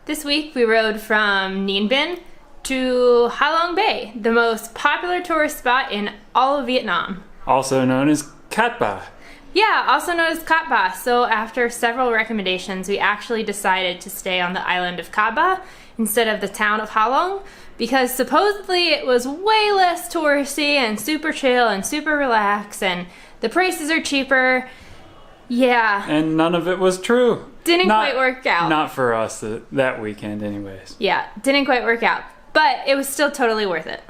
This week we rode from Ninh to Ha Long Bay, the most popular tourist spot in all of Vietnam. Also known as Cat Ba. Yeah, also known as Cat Ba. So after several recommendations, we actually decided to stay on the island of Cat Ba instead of the town of Ha Long, because supposedly it was way less touristy and super chill and super relaxed, and the prices are cheaper. Yeah. And none of it was true. Didn't quite work out. Not for us that weekend anyways. Yeah, didn't quite work out. But it was still totally worth it.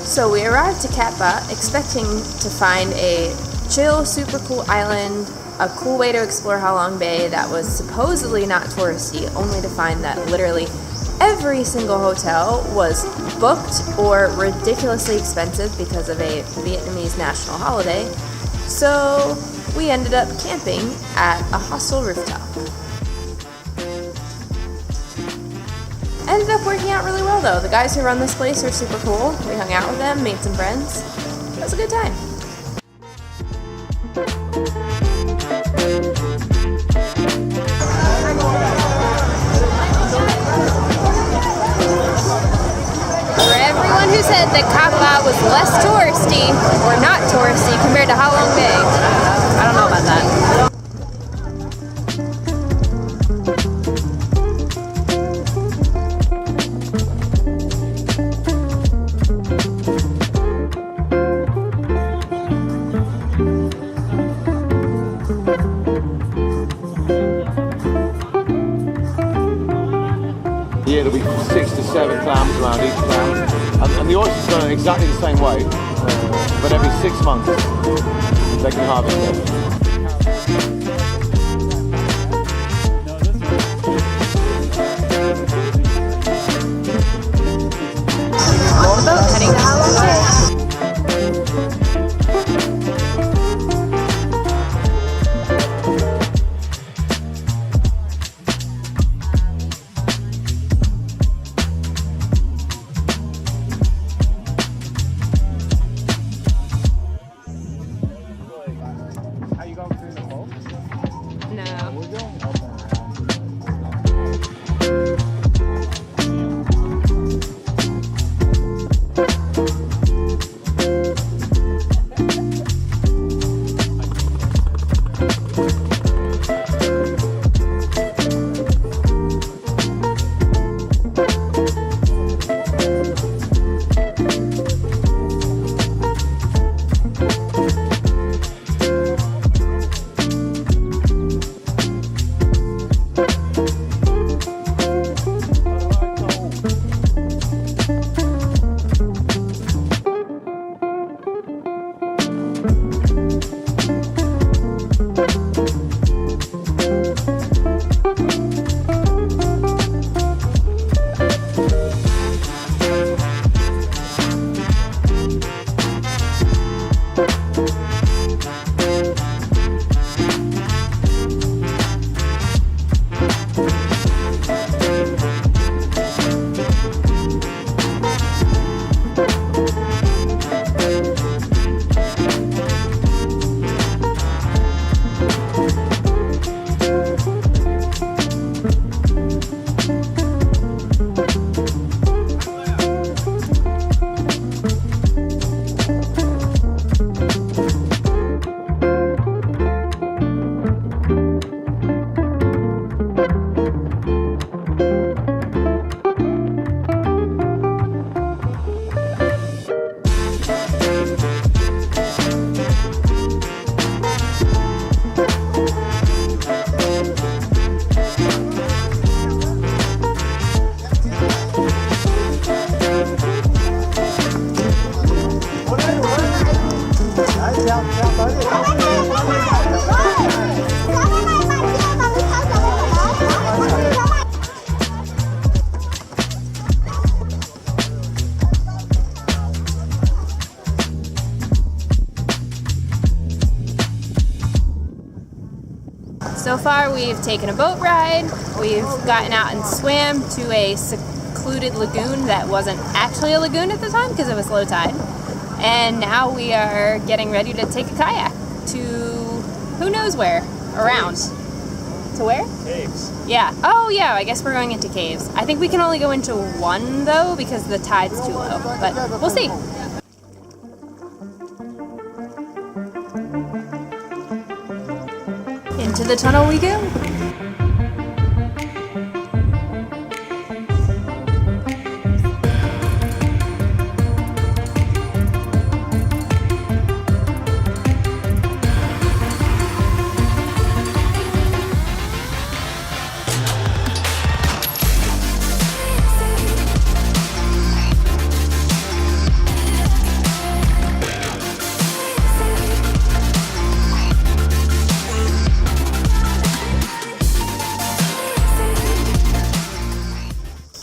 So we arrived to Cat Ba expecting to find a chill, super cool island, a cool way to explore Ha Long Bay that was supposedly not touristy, only to find that literally every single hotel was booked or ridiculously expensive because of a Vietnamese national holiday. So we ended up camping at a hostel rooftop. Ended up working out really well though. The guys who run this place are super cool. We hung out with them, made some friends. It was a good time. For everyone who said that Cat Ba was less touristy or not touristy compared to Ha Long Bay, I don't know about that. year there'll be 6 to 7 clams around each clam. And the oysters go in exactly the same way, but every 6 months they can harvest it. On the boat, heading to Halong Bay. Are you going through the boat? No. We're going. So far we've taken a boat ride, we've gotten out and swam to a secluded lagoon that wasn't actually a lagoon at the time because it was low tide. And now we are getting ready to take a kayak to who knows where, around. To where? Caves. Yeah. Oh yeah, I guess we're going into caves. I think we can only go into one though because the tide's too low, but we'll see. Into the tunnel we go.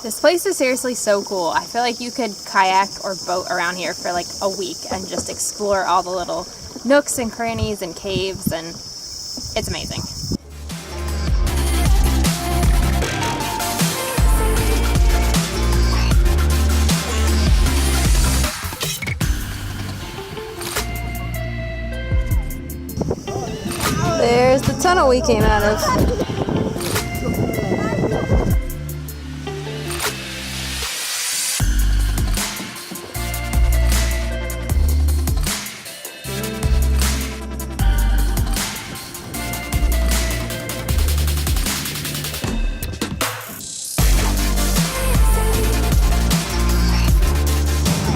This place is seriously so cool. I feel like you could kayak or boat around here for like a week and just explore all the little nooks and crannies and caves, and it's amazing. There's the tunnel we came out of.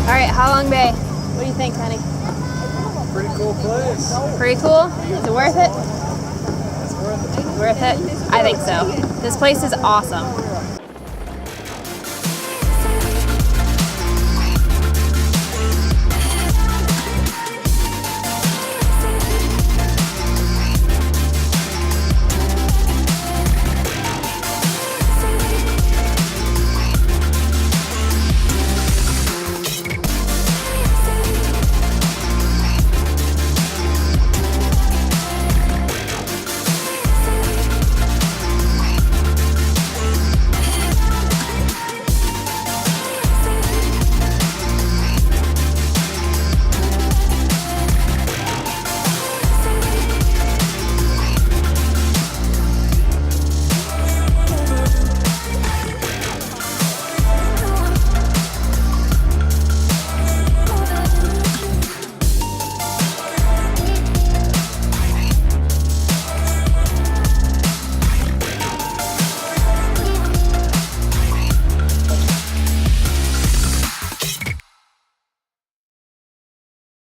All right, Halong Bay. What do you think, honey? Pretty cool place. Pretty cool? Is it worth it? It's worth it. Worth it? I think so. This place is awesome.